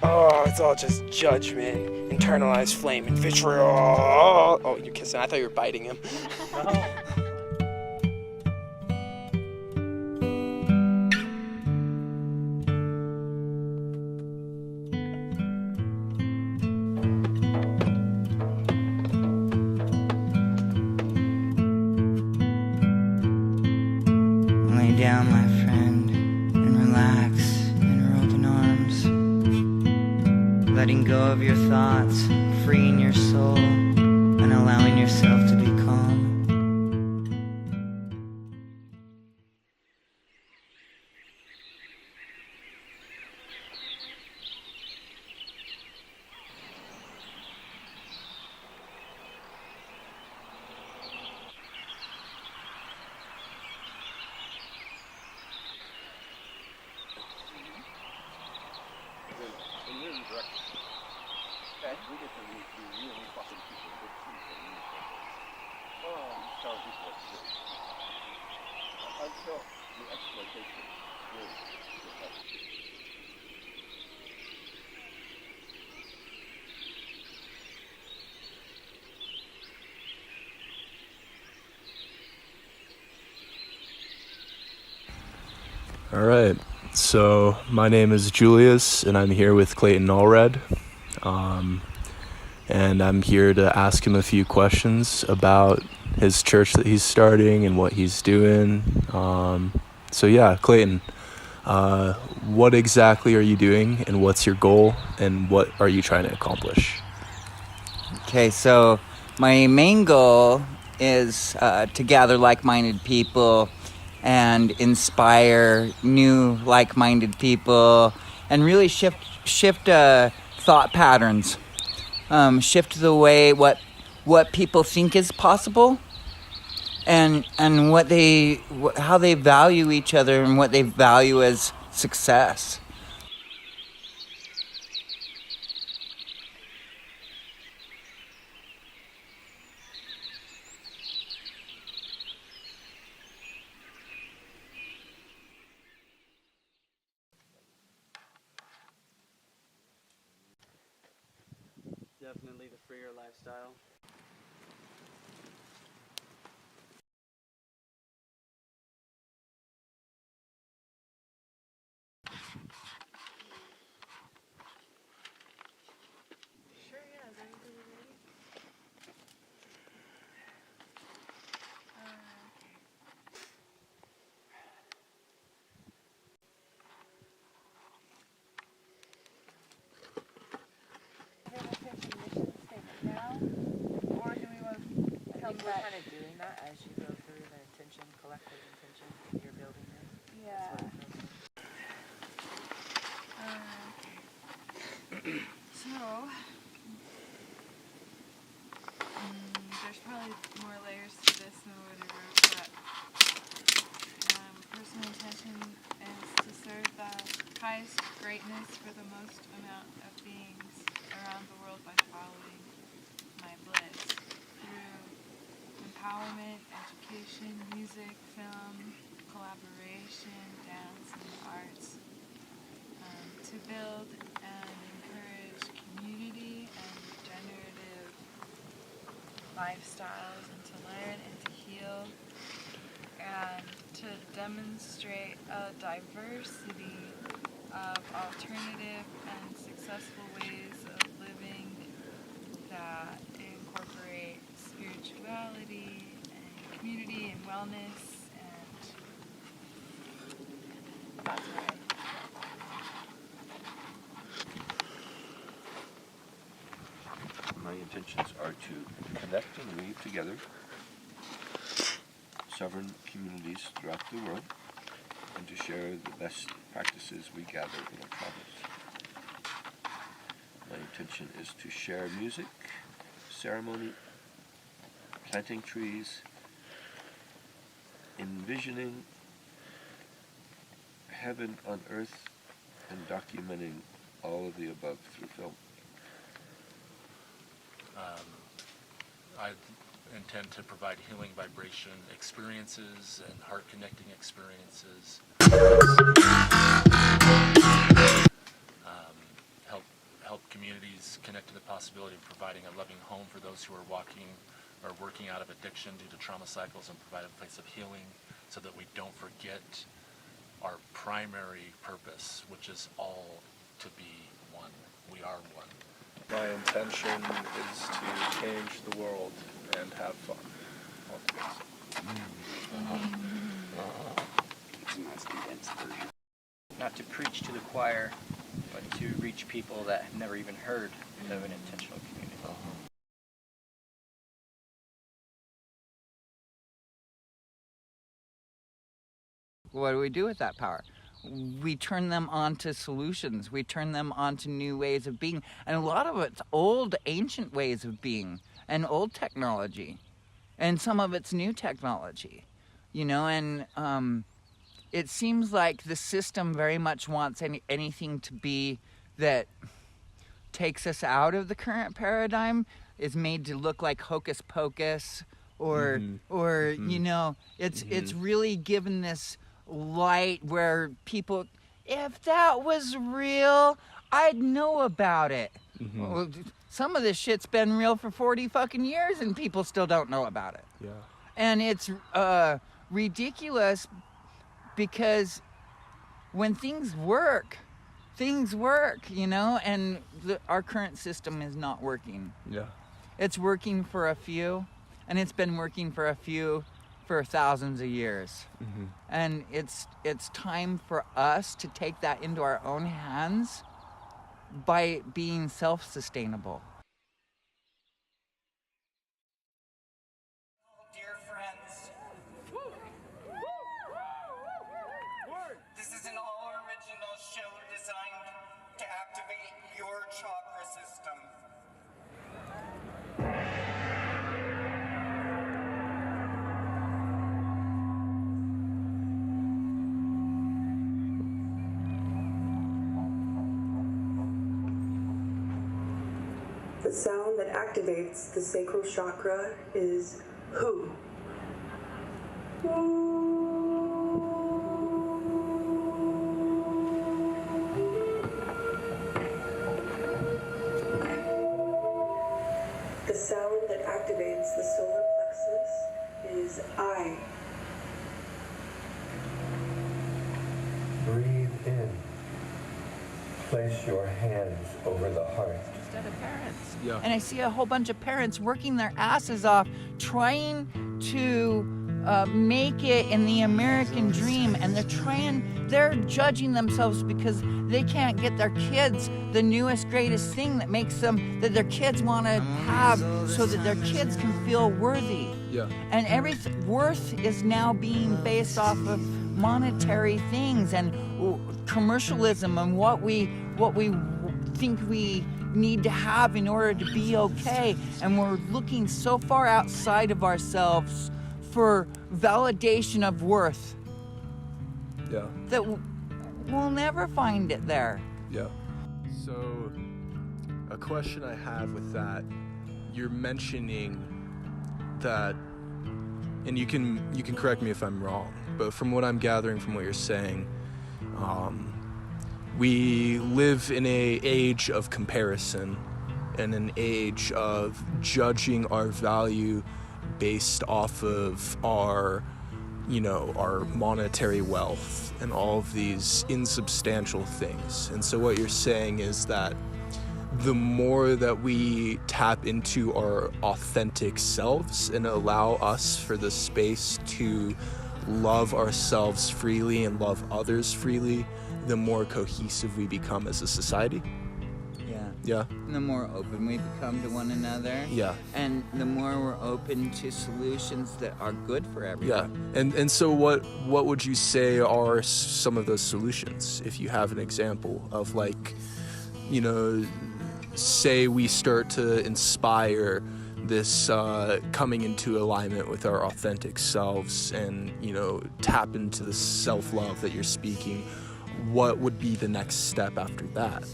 Oh, it's all just judgment, internalized flame, and vitriol. Oh, you're kissing. I thought you were biting him. No. Lay down, my friend, and relax in her open arms, letting go of your thoughts, freeing your soul, and allowing yourself to be calm. All right. So my name is Julius, and I'm here with Clayton Allred. And I'm here to ask him a few questions about his church that he's starting and what he's doing. So yeah, Clayton, what exactly are you doing, and what's your goal, and what are you trying to accomplish? Okay, so my main goal is to gather like-minded people and inspire new like-minded people and really shift thought patterns, shift the way what people think is possible, and how they value each other and what they value as success. Definitely the freer lifestyle. Sure, yeah. Is everybody ready? Pay attention mission statement now, or do we want to come We're back? kind of doing that as you go through the intention, collective intention you're building in. Yeah. That's what it feels like. So, there's probably more layers to this than what I wrote, but personal intention is to serve the highest greatness for the most amount of beings around the world by following my bliss through empowerment, education, music, film, collaboration, dance, and arts, to build and encourage community and regenerative lifestyles, and to learn and to heal, and to demonstrate a diversity of alternative and successful ways of living that incorporate spirituality and community and wellness, and that's right. My intentions are to connect and weave together sovereign communities throughout the world and to share the best practices we gather in our travels. My intention is to share music, ceremony, planting trees, envisioning heaven on earth, and documenting all of the above through film. I intend to provide healing vibration experiences and heart connecting experiences. Help communities connect to the possibility of providing a loving home for those who are walking or working out of addiction due to trauma cycles, and provide a place of healing so that we don't forget our primary purpose, which is all to be one. We are one. My intention is to change the world and have fun. It's a nice condensed version. Not to preach to the choir, but to reach people that have never even heard of an intentional community. What do we do with that power? We turn them on to solutions. We turn them on to new ways of being. And a lot of it's old, ancient ways of being and old technology. And some of it's new technology, you know, and it seems like the system very much wants anything to be that takes us out of the current paradigm, is made to look like hocus pocus, or you know, it's really given this light where people, if that was real, I'd know about it. Well, some of this shit's been real for 40 fucking years and people still don't know about it. Yeah. And it's ridiculous, because when things work, you know, and our current system is not working. Yeah. It's working for a few, and it's been working for a few for thousands of years. And it's time for us to take that into our own hands by being self-sustainable. Dear friends, this is an all-original show designed to activate your chakra system. The sound that activates the sacral chakra is Hu. The sound that activates the solar plexus is I. Breathe in. Place your hands over the heart. Instead of parents. Yeah. And I see a whole bunch of parents working their asses off trying to make it in the American dream, and they're judging themselves because they can't get their kids the newest, greatest thing that makes them, that their kids want to have, so that their kids can feel worthy. Yeah. And worth is now being based off of monetary things and commercialism and what we think we need to have in order to be okay. And we're looking so far outside of ourselves for validation of worth. Yeah. That we'll never find it there. Yeah. So, a question I have with that, you're mentioning that, and you can correct me if I'm wrong, but from what I'm gathering from what you're saying, we live in an age of comparison and an age of judging our value based off of our monetary wealth and all of these insubstantial things. And so what you're saying is that the more that we tap into our authentic selves and allow us for the space to love ourselves freely and love others freely, the more cohesive we become as a society. Yeah. And the more open we become to one another. Yeah. And the more we're open to solutions that are good for everyone. Yeah. And so what would you say are some of those solutions, if you have an example of, like, say we start to inspire this coming into alignment with our authentic selves and, tap into the self-love that you're speaking, what would be the next step after that?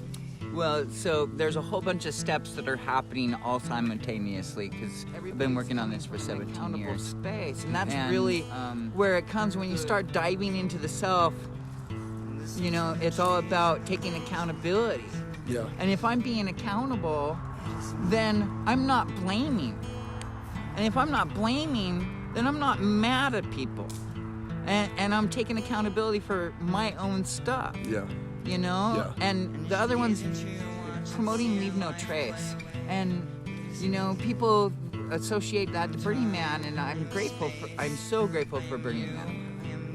Well, so there's a whole bunch of steps that are happening all simultaneously, because I've been working on this for 17 years. Space, and that's really where it comes when you start diving into the self. It's all about taking accountability. Yeah. And if I'm being accountable, then I'm not blaming. And if I'm not blaming, then I'm not mad at people. And I'm taking accountability for my own stuff. Yeah. You know? Yeah. And the other one's promoting Leave No Trace. And, you know, people associate that to Burning Man, and I'm so grateful for Burning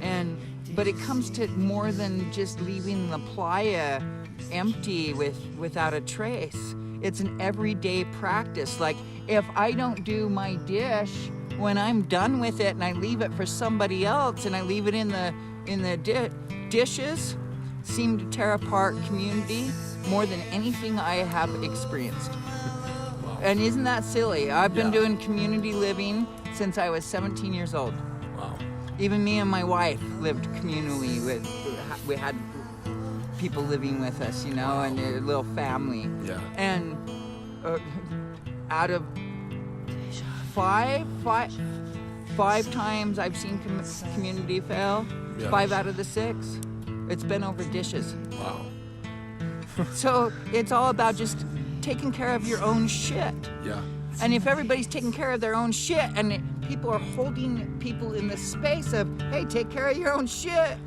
Man. But it comes to more than just leaving the playa empty without a trace. It's an everyday practice. Like, if I don't do my dish when I'm done with it and I leave it for somebody else and I leave it in the dishes, seem to tear apart community more than anything I have experienced. And isn't that silly? I've been doing community living since I was 17 years old. Wow. Even me and my wife lived communally we had people living with us, you know, and a little family. Yeah. And out of five times I've seen community fail, 5 out of the 6, it's been over dishes. Wow. So it's all about just taking care of your own shit. Yeah. And if everybody's taking care of their own shit and people are holding people in the space of, hey, take care of your own shit,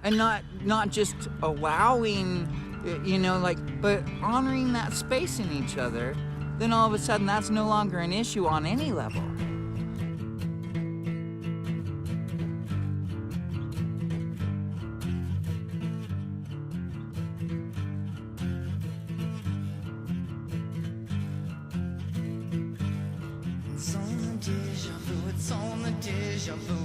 and not just allowing, you know, like, but honoring that space in each other, then all of a sudden that's no longer an issue on any level. It's on the deja vu,